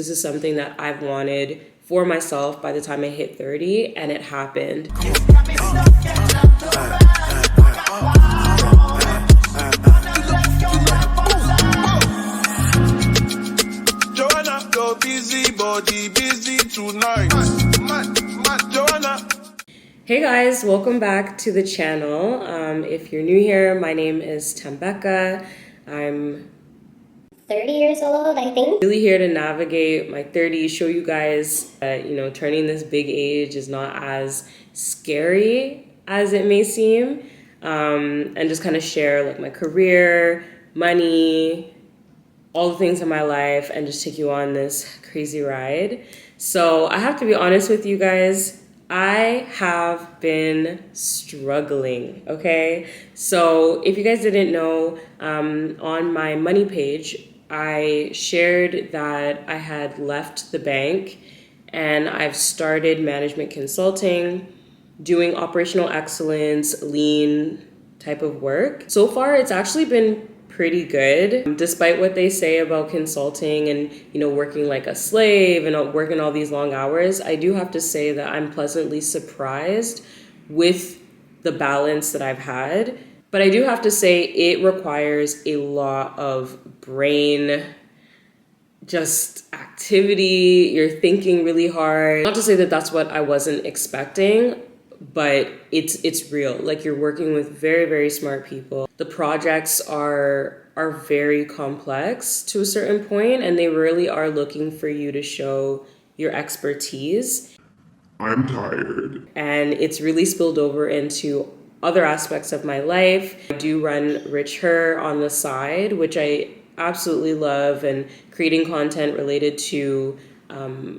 This is something that I've wanted for myself by the time I hit 30, and it happened. Joanna, go busy body, busy tonight. Joanna. Hey guys, welcome back to the channel. If you're new here, my name is Tembeka. I'm 30 years old, I think. really here to navigate my 30s, show you guys that, turning this big age is not as scary as it may seem. And just kind of share like my career, money, all the things in my life, and just take you on this crazy ride. So I have to be honest with you guys. I have been struggling, okay? So if you guys didn't know, on my money page, I shared that I had left the bank and I've started management consulting, doing operational excellence, lean type of work. So far, it's actually been pretty good, despite what they say about consulting and working like a slave and working all these long hours. I do have to say that I'm pleasantly surprised with the balance that I've had, but I do have to say it requires a lot of brain just activity. You're thinking really hard. Not to say that that's what I wasn't expecting, but it's real. Like, you're working with very, very smart people. The projects are very complex to a certain point, and they really are looking for you to show your expertise. I'm tired. And it's really spilled over into other aspects of my life. I do run Rich Her on the side, which I absolutely love, and creating content related to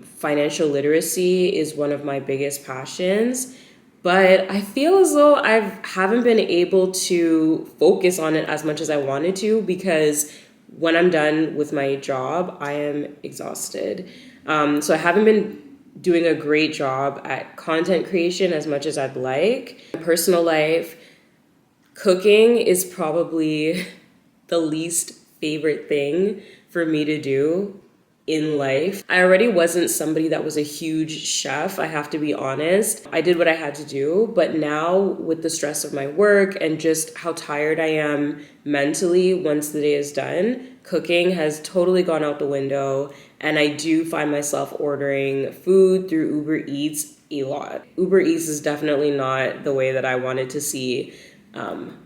financial literacy is one of my biggest passions. But I feel as though I haven't been able to focus on it as much as I wanted to, because when I'm done with my job, I am exhausted. So I haven't been doing a great job at content creation as much as I'd like. Personal life, cooking is probably the least favorite thing for me to do in life. I already wasn't somebody that was a huge chef, I have to be honest. I did what I had to do, but now with the stress of my work and just how tired I am mentally once the day is done, cooking has totally gone out the window, and I do find myself ordering food through Uber Eats a lot. Uber Eats is definitely not the way that I wanted to see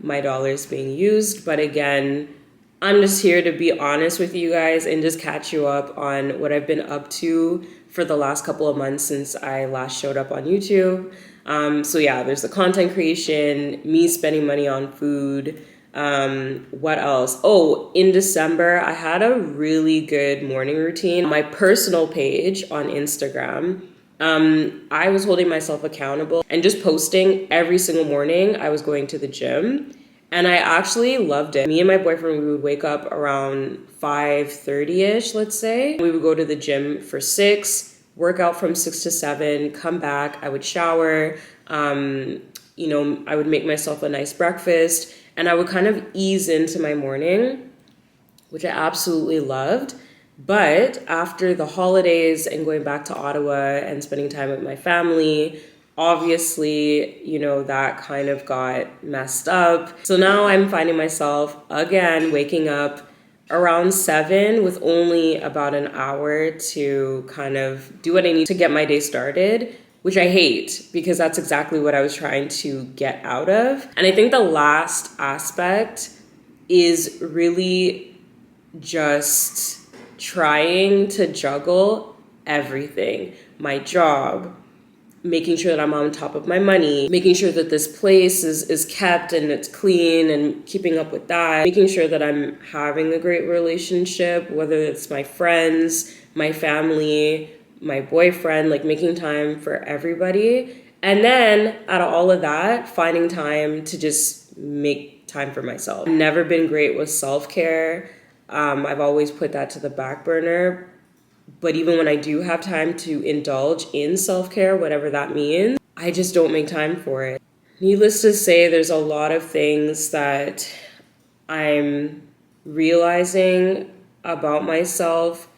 my dollars being used, but again, I'm just here to be honest with you guys and just catch you up on what I've been up to for the last couple of months since I last showed up on YouTube. So yeah, there's the content creation, me spending money on food. What else? Oh, in December, I had a really good morning routine. My personal page on Instagram, I was holding myself accountable and just posting every single morning I was going to the gym. And I actually loved it. Me and my boyfriend, we would wake up around 5:30ish, let's say. We would go to the gym for 6, work out from 6 to 7, come back, I would shower, I would make myself a nice breakfast, and I would kind of ease into my morning, which I absolutely loved. But after the holidays and going back to Ottawa and spending time with my family, obviously, that kind of got messed up. So now I'm finding myself again waking up around 7 with only about an hour to kind of do what I need to get my day started, which I hate because that's exactly what I was trying to get out of. And I think the last aspect is really just trying to juggle everything. My job, making sure that I'm on top of my money, making sure that this place is kept and it's clean and keeping up with that, making sure that I'm having a great relationship, whether it's my friends, my family, my boyfriend, like making time for everybody. And then out of all of that, finding time to just make time for myself. I've never been great with self-care. I've always put that to the back burner. But even when I do have time to indulge in self-care, whatever that means, I just don't make time for it. Needless to say, there's a lot of things that I'm realizing about myself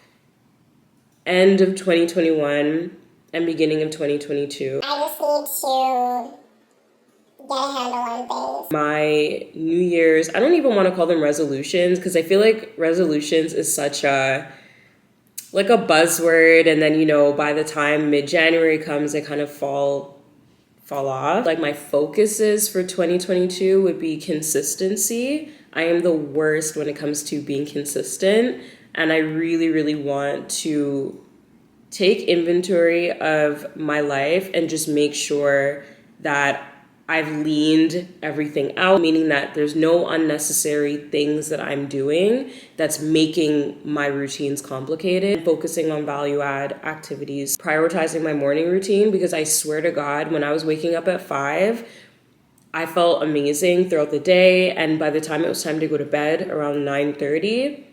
end of 2021 and beginning of 2022. I just need to get a handle on things. My New Year's, I don't even want to call them resolutions because I feel like resolutions is such a buzzword, and then, you know, by the time mid-January comes, they kind of fall off. Like, my focuses for 2022 would be consistency. I am the worst when it comes to being consistent, and I really, really want to take inventory of my life and just make sure that I've leaned everything out, meaning that there's no unnecessary things that I'm doing that's making my routines complicated. Focusing on value add activities, prioritizing my morning routine, because I swear to God, when I was waking up at 5, I felt amazing throughout the day. And by the time it was time to go to bed around 9:30,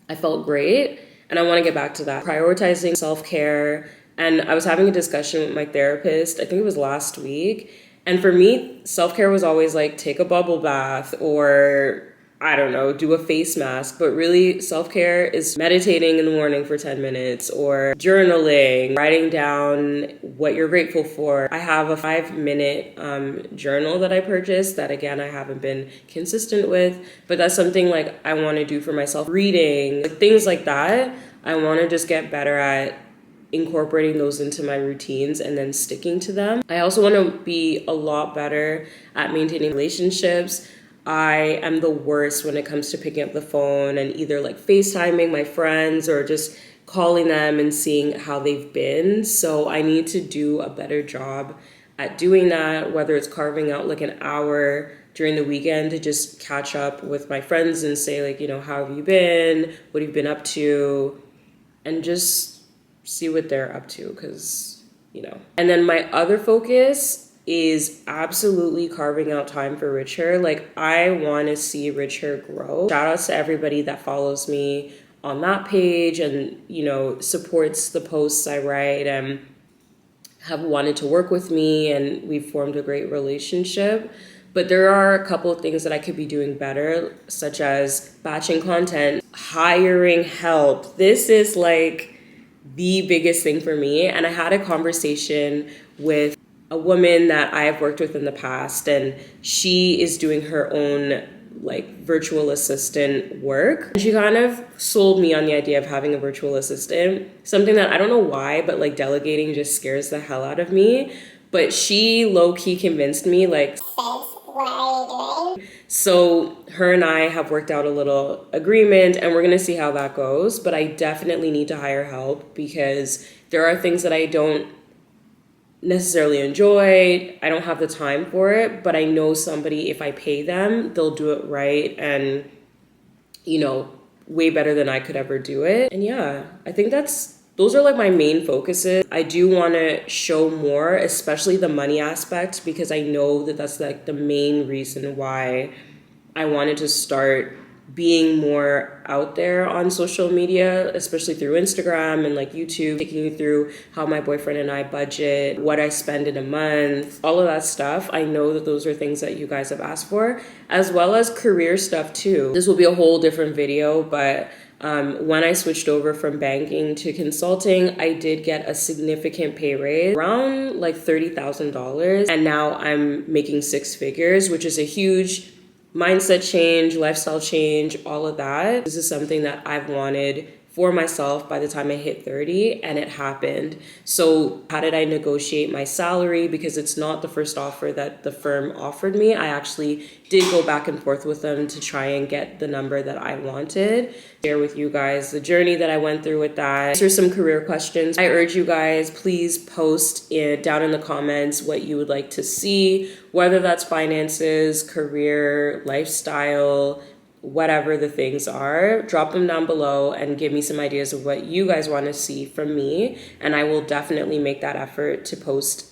I felt great. And I want to get back to that. Prioritizing self-care. And I was having a discussion with my therapist, I think it was last week. And for me, self-care was always like take a bubble bath or, I don't know, do a face mask. But really, self-care is meditating in the morning for 10 minutes or journaling, writing down what you're grateful for. I have a 5-minute journal that I purchased that, again, I haven't been consistent with. But that's something like I want to do for myself. Reading, things like that. I want to just get better at incorporating those into my routines and then sticking to them. I also want to be a lot better at maintaining relationships. I am the worst when it comes to picking up the phone and either like FaceTiming my friends or just calling them and seeing how they've been. So I need to do a better job at doing that, whether it's carving out like an hour during the weekend to just catch up with my friends and say like, you know, how have you been? What have you been up to? And just see what they're up to, because, you know. And then my other focus is absolutely carving out time for Rich Her. Like, I want to see Rich Her grow. Shout outs to everybody that follows me on that page and, you know, supports the posts I write and have wanted to work with me, and we've formed a great relationship. But there are a couple of things that I could be doing better, such as batching content, hiring help. This is like the biggest thing for me. And I had a conversation with a woman that I've worked with in the past, and she is doing her own like virtual assistant work. She kind of sold me on the idea of having a virtual assistant, something that I don't know why, but like delegating just scares the hell out of me. But she low-key convinced me, like, What are you doing? so her and I have worked out a little agreement, and we're going to see how that goes. But I definitely need to hire help because there are things that I don't necessarily enjoy. I don't have the time for it, but I know somebody, if I pay them, they'll do it right and, you know, way better than I could ever do it. And yeah, I think those are like my main focuses. I do want to show more, especially the money aspect, because I know that that's like the main reason why I wanted to start being more out there on social media, especially through Instagram and like YouTube, taking you through how my boyfriend and I budget, what I spend in a month, all of that stuff. I know that those are things that you guys have asked for, as well as career stuff too. This will be a whole different video, but when I switched over from banking to consulting, I did get a significant pay raise, around like $30,000. And now I'm making 6 figures, which is a huge mindset change, lifestyle change, all of that. This is something that I've wanted for myself by the time I hit 30, and it happened. So how did I negotiate my salary? Because it's not the first offer that the firm offered me. I actually did go back and forth with them to try and get the number that I wanted. Share with you guys the journey that I went through with that. Here's some career questions. I urge you guys, please post it down in the comments what you would like to see, whether that's finances, career, lifestyle, whatever the things are. Drop them down below and give me some ideas of what you guys want to see from me, and I will definitely make that effort to post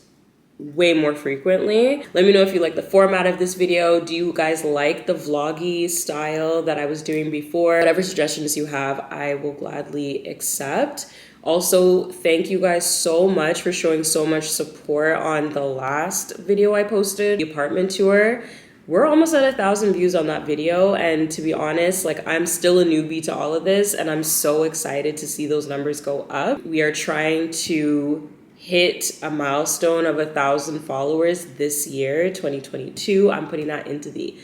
way more frequently. Let me know if you like the format of this video. Do you guys like the vloggy style that I was doing before? Whatever suggestions you have, I will gladly accept. Also, thank you guys so much for showing so much support on the last video I posted, the apartment tour. we're almost at 1,000 views on that video. And to be honest, like, I'm still a newbie to all of this, and I'm so excited to see those numbers go up. We are trying to hit a milestone of 1,000 followers this year, 2022. I'm putting that into the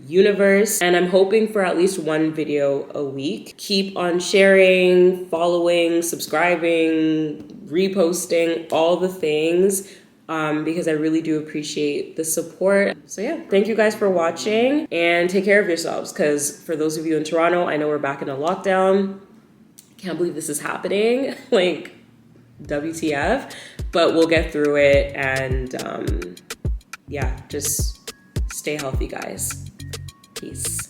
universe, and I'm hoping for at least one video a week. Keep on sharing, following, subscribing, reposting, all the things, because I really do appreciate the support. So yeah, thank you guys for watching, and take care of yourselves, because for those of you in Toronto, I know we're back in a lockdown. Can't believe this is happening. Like, WTF, but we'll get through it, and yeah, just stay healthy, guys. Peace.